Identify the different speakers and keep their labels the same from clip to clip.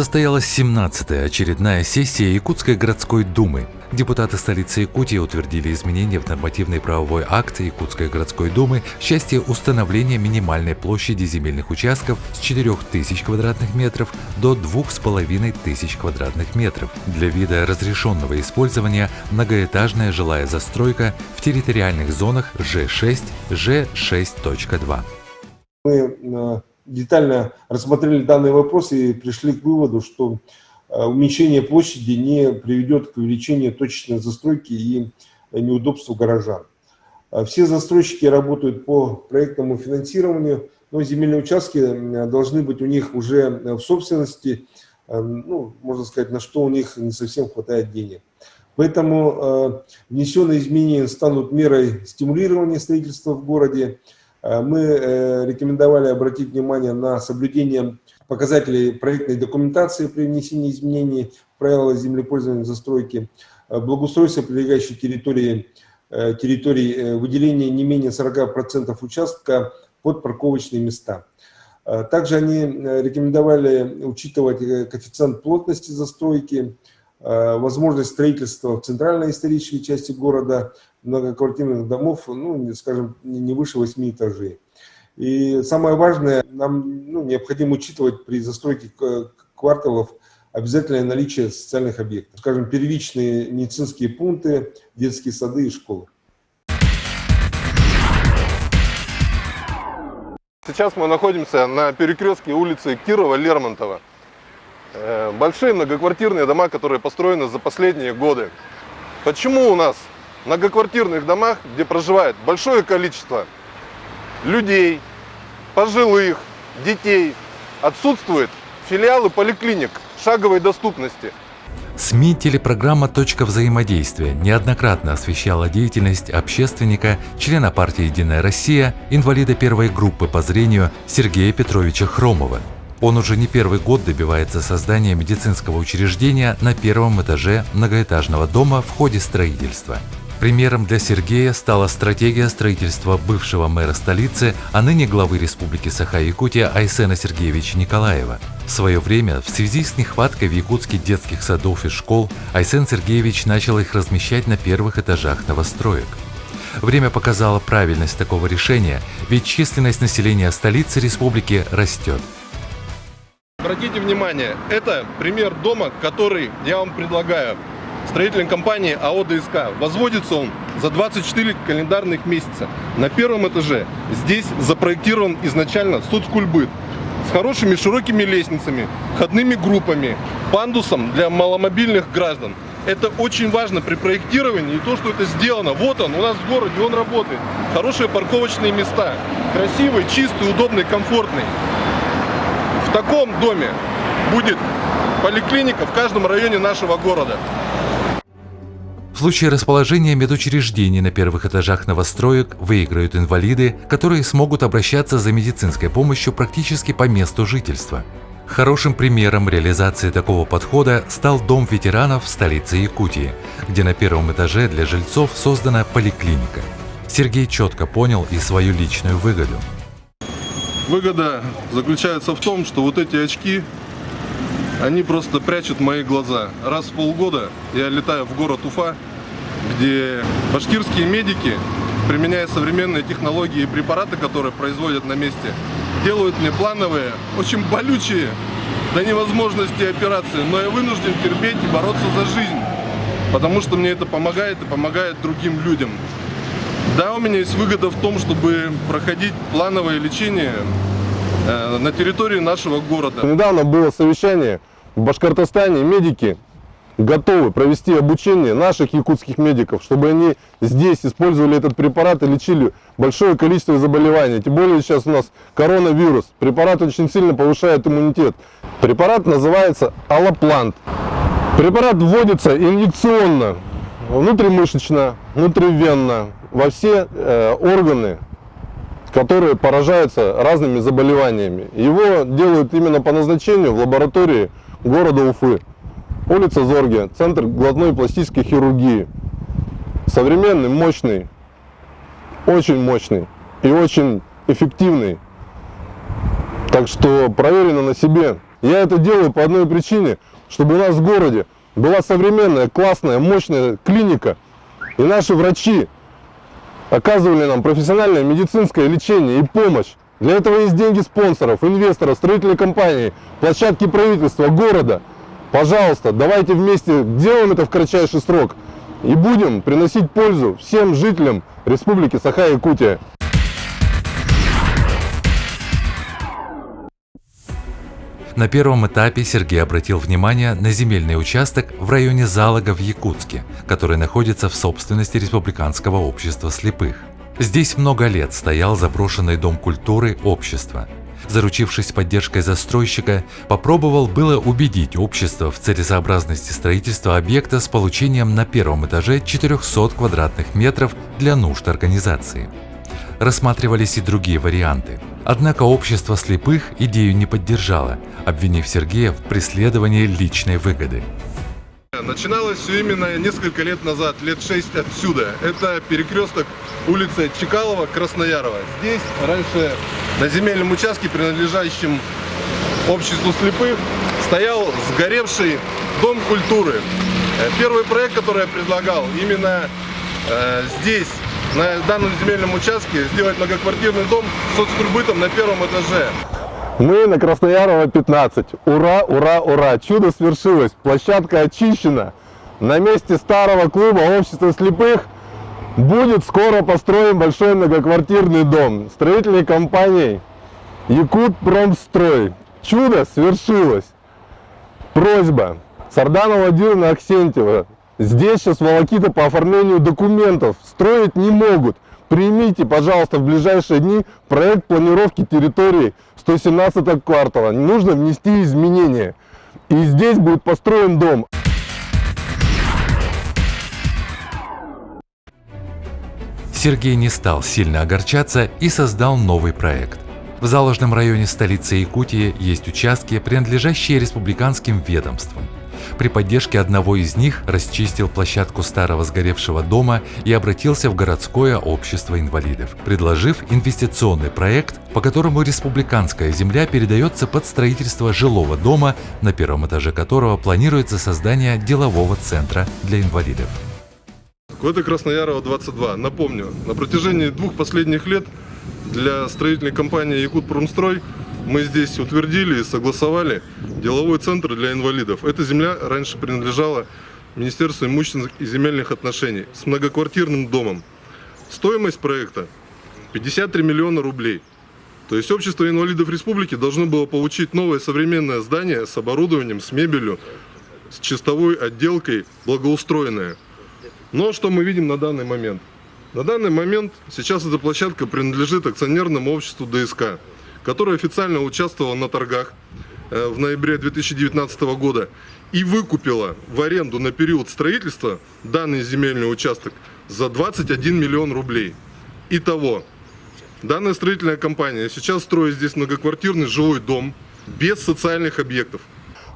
Speaker 1: состоялась 17-я очередная сессия Якутской городской думы. Депутаты столицы Якутии утвердили изменения в нормативный правовой акт Якутской городской думы в части установления минимальной площади земельных участков с 4000 квадратных метров до 2500 квадратных метров для вида разрешенного использования многоэтажная жилая застройка в территориальных зонах Ж6, Ж6.2.
Speaker 2: Мы детально рассмотрели данный вопрос и пришли к выводу, что уменьшение площади не приведет к увеличению точечной застройки и неудобству горожан. Все застройщики работают по проектному финансированию, но земельные участки должны быть у них уже в собственности, можно сказать, на что у них не совсем хватает денег. Поэтому внесенные изменения станут мерой стимулирования строительства в городе. Мы рекомендовали обратить внимание на соблюдение показателей проектной документации при внесении изменений в правила землепользования застройки, благоустройство прилегающей территории, выделение не менее 40% участка под парковочные места. Также они рекомендовали учитывать коэффициент плотности застройки, возможность строительства в центральной исторической части города, многоквартирных домов, скажем, не выше 8 этажей. И самое важное, нам необходимо учитывать при застройке кварталов обязательное наличие социальных объектов, скажем, первичные медицинские пункты, детские сады и школы.
Speaker 3: Сейчас мы находимся на перекрестке улицы Кирова-Лермонтова. Большие многоквартирные дома, которые построены за последние годы. Почему у нас в многоквартирных домах, где проживает большое количество людей, пожилых, детей, отсутствуют филиалы поликлиник шаговой доступности?
Speaker 1: СМИ телепрограмма «Точка взаимодействия» неоднократно освещала деятельность общественника, члена партии «Единая Россия», инвалида первой группы по зрению Сергея Петровича Хромова. Он уже не первый год добивается создания медицинского учреждения на первом этаже многоэтажного дома в ходе строительства. Примером для Сергея стала стратегия строительства бывшего мэра столицы, а ныне главы Республики Саха-Якутия Айсена Сергеевича Николаева. В свое время, в связи с нехваткой в Якутске детских садов и школ, Айсен Сергеевич начал их размещать на первых этажах новостроек. Время показало правильность такого решения, ведь численность населения столицы республики растет.
Speaker 3: Обратите внимание, это пример дома, который я вам предлагаю. Строительной компании АО ДСК. Возводится он за 24 календарных месяца. На первом этаже здесь запроектирован изначально соцкульбыт с хорошими широкими лестницами, входными группами, пандусом для маломобильных граждан. Это очень важно при проектировании, и то, что это сделано. Вот он, у нас в городе, он работает. Хорошие парковочные места, красивый, чистый, удобный, комфортный. В таком доме будет поликлиника в каждом районе нашего города.
Speaker 1: В случае расположения медучреждений на первых этажах новостроек выиграют инвалиды, которые смогут обращаться за медицинской помощью практически по месту жительства. Хорошим примером реализации такого подхода стал Дом ветеранов в столице Якутии, где на первом этаже для жильцов создана поликлиника. Сергей четко понял и свою личную выгоду.
Speaker 3: Выгода заключается в том, что вот эти очки, они просто прячут мои глаза. Раз в полгода я летаю в город Уфа, где башкирские медики, применяя современные технологии и препараты, которые производят на месте, делают мне плановые, очень болючие до невозможности операции, но я вынужден терпеть и бороться за жизнь, потому что мне это помогает и помогает другим людям. Да, у меня есть выгода в том, чтобы проходить плановое лечение на территории нашего города.
Speaker 4: Недавно было совещание в Башкортостане, медики готовы провести обучение наших якутских медиков, чтобы они здесь использовали этот препарат и лечили большое количество заболеваний. Тем более сейчас у нас коронавирус. Препарат очень сильно повышает иммунитет. Препарат называется Аллоплант. Препарат вводится инъекционно, внутримышечно, внутривенно, во все органы, которые поражаются разными заболеваниями. Его делают именно по назначению в лаборатории города Уфы. Улица Зорге, центр глазной и пластической хирургии. Современный, мощный, очень мощный и очень эффективный. Так что проверено на себе. Я это делаю по одной причине, чтобы у нас в городе была современная, классная, мощная клиника, и наши врачи оказывали нам профессиональное медицинское лечение и помощь. Для этого есть деньги спонсоров, инвесторов, строительной компании, площадки правительства, города. Пожалуйста, давайте вместе делаем это в кратчайший срок и будем приносить пользу всем жителям Республики Саха-Якутия.
Speaker 1: На первом этапе Сергей обратил внимание на земельный участок в районе Залога в Якутске, который находится в собственности Республиканского общества слепых. Здесь много лет стоял заброшенный дом культуры общества. Заручившись поддержкой застройщика, попробовал было убедить общество в целесообразности строительства объекта с получением на первом этаже 400 квадратных метров для нужд организации. Рассматривались и другие варианты. Однако общество слепых идею не поддержало, обвинив Сергея в преследовании личной выгоды.
Speaker 3: Начиналось все именно несколько лет назад, лет 6 отсюда. Это перекресток улицы Чекалова-Красноярова. Здесь раньше на земельном участке, принадлежащем обществу слепых, стоял сгоревший дом культуры. Первый проект, который я предлагал, именно здесь, на данном земельном участке, сделать многоквартирный дом с соцкультбытом на первом этаже.
Speaker 4: Мы на Красноярова 15. Ура, ура, ура! Чудо свершилось. Площадка очищена. На месте старого клуба общества слепых будет скоро построен большой многоквартирный дом строительной компанией Якутпромстрой. Чудо свершилось. Просьба. Сарданова Владимировна Аксентьева. Здесь сейчас волокита по оформлению документов. Строить не могут. Примите, пожалуйста, в ближайшие дни проект планировки территории 117 квартала. Нужно внести изменения. И здесь будет построен дом.
Speaker 1: Сергей не стал сильно огорчаться и создал новый проект. В Заложном районе столицы Якутии есть участки, принадлежащие республиканским ведомствам. При поддержке одного из них расчистил площадку старого сгоревшего дома и обратился в городское общество инвалидов, предложив инвестиционный проект, по которому республиканская земля передается под строительство жилого дома, на первом этаже которого планируется создание делового центра для инвалидов.
Speaker 3: Это Красноярова 22. Напомню, на протяжении 2 последних лет для строительной компании Якутпромстрой мы здесь утвердили и согласовали деловой центр для инвалидов. Эта земля раньше принадлежала Министерству имущественных и земельных отношений с многоквартирным домом. Стоимость проекта 53 миллиона рублей. То есть общество инвалидов республики должно было получить новое современное здание с оборудованием, с мебелью, с чистовой отделкой, благоустроенное. Но что мы видим на данный момент? На данный момент сейчас эта площадка принадлежит акционерному обществу ДСК, которое официально участвовало на торгах в ноябре 2019 года и выкупила в аренду на период строительства данный земельный участок за 21 миллион рублей. Итого, данная строительная компания сейчас строит здесь многоквартирный жилой дом без социальных объектов.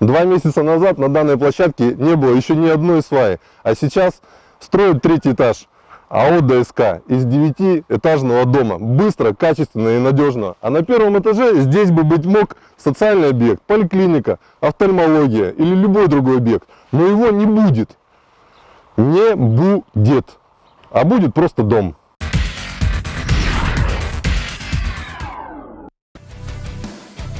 Speaker 4: 2 месяца назад на данной площадке не было еще ни одной сваи, а сейчас строят 3-й этаж АО ДСК из 9-этажного дома. Быстро, качественно и надежно. А на первом этаже здесь бы быть мог социальный объект, поликлиника, офтальмология или любой другой объект. Но его не будет. Не будет. А будет просто дом.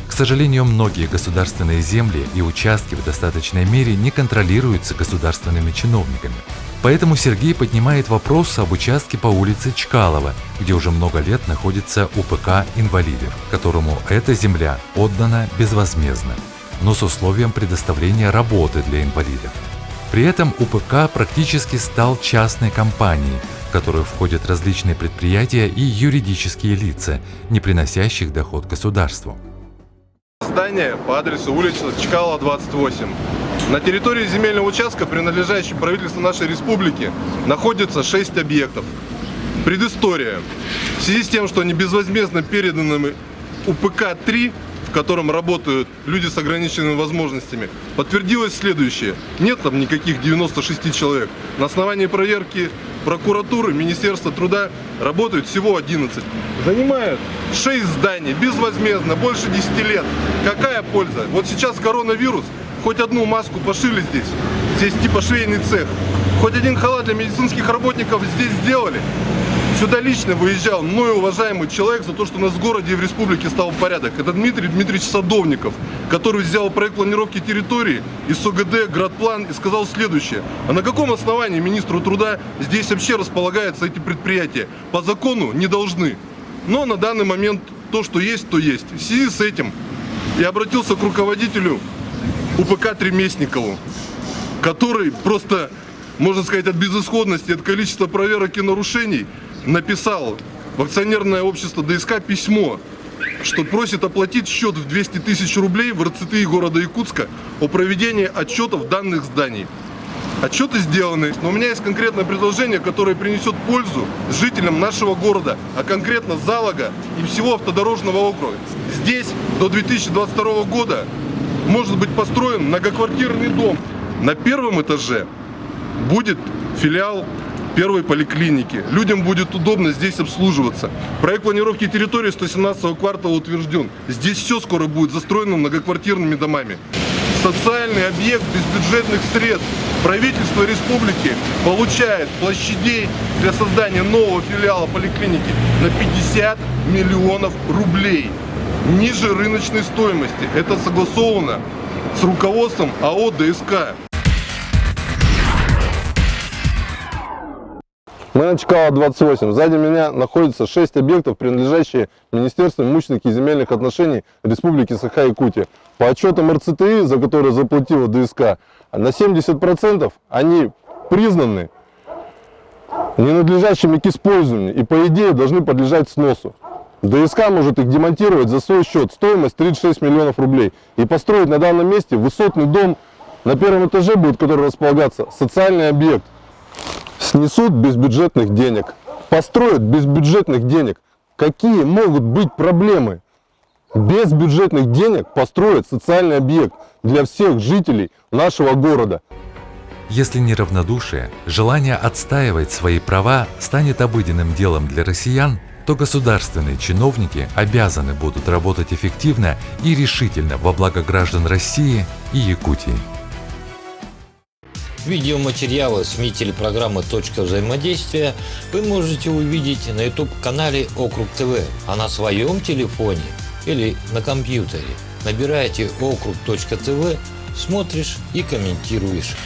Speaker 1: К сожалению, многие государственные земли и участки в достаточной мере не контролируются государственными чиновниками. Поэтому Сергей поднимает вопрос об участке по улице Чкалова, где уже много лет находится УПК инвалидов, которому эта земля отдана безвозмездно, но с условием предоставления работы для инвалидов. При этом УПК практически стал частной компанией, в которую входят различные предприятия и юридические лица, не приносящих доход государству.
Speaker 3: Здание по адресу улица Чкалова, 28. На территории земельного участка, принадлежащего правительству нашей республики, находится 6 объектов. Предыстория. В связи с тем, что они безвозмездно переданы УПК-3, в котором работают люди с ограниченными возможностями, подтвердилось следующее. Нет там никаких 96 человек. На основании проверки прокуратуры, Министерства труда работают всего 11. Занимают 6 зданий безвозмездно, больше 10 лет. Какая польза? Вот сейчас коронавирус, хоть одну маску пошили здесь. Здесь типа швейный цех. Хоть один халат для медицинских работников здесь сделали. Сюда лично выезжал мною уважаемый человек за то, что у нас в городе и в республике стал порядок. Это Дмитрий Дмитриевич Садовников, который взял проект планировки территории из ОГД «Градплан» и сказал следующее. А на каком основании министру труда здесь вообще располагаются эти предприятия? По закону не должны. Но на данный момент то, что есть, то есть. В связи с этим я обратился к руководителю УПК Тремесникову, который просто, можно сказать, от безысходности, от количества проверок и нарушений написал в акционерное общество ДСК письмо, что просит оплатить счет в 200 тысяч рублей в РЦТИ города Якутска о проведении отчетов данных зданий. Отчеты сделаны, но у меня есть конкретное предложение, которое принесет пользу жителям нашего города, а конкретно Залога и всего автодорожного округа. Здесь до 2022 года может быть построен многоквартирный дом. На первом этаже будет филиал первой поликлиники. Людям будет удобно здесь обслуживаться. Проект планировки территории 117-го квартала утвержден. Здесь все скоро будет застроено многоквартирными домами. Социальный объект без бюджетных средств. Правительство республики получает площадей для создания нового филиала поликлиники на 50 миллионов рублей. Ниже рыночной стоимости. Это согласовано с руководством АО ДСК.
Speaker 4: Мы на Чкалова 28. Сзади меня находится 6 объектов, принадлежащие Министерству имущественных и земельных отношений Республики Саха-Якутия. По отчетам РЦТИ, за которые заплатила ДСК, на 70% они признаны ненадлежащими к использованию и, по идее, должны подлежать сносу. ДСК может их демонтировать за свой счет, стоимость 36 миллионов рублей, и построить на данном месте высотный дом. На первом этаже будет, который располагаться, социальный объект. Снесут без бюджетных денег, построят без бюджетных денег. Какие могут быть проблемы? Без бюджетных денег построят социальный объект для всех жителей нашего города.
Speaker 1: Если неравнодушие, желание отстаивать свои права станет обыденным делом для россиян, то государственные чиновники обязаны будут работать эффективно и решительно во благо граждан России и Якутии.
Speaker 5: Видеоматериалы СМИ телепрограммы «Точка взаимодействия» вы можете увидеть на YouTube-канале Округ ТВ, а на своем телефоне или на компьютере набирайте Округ.ТВ, смотришь и комментируешь.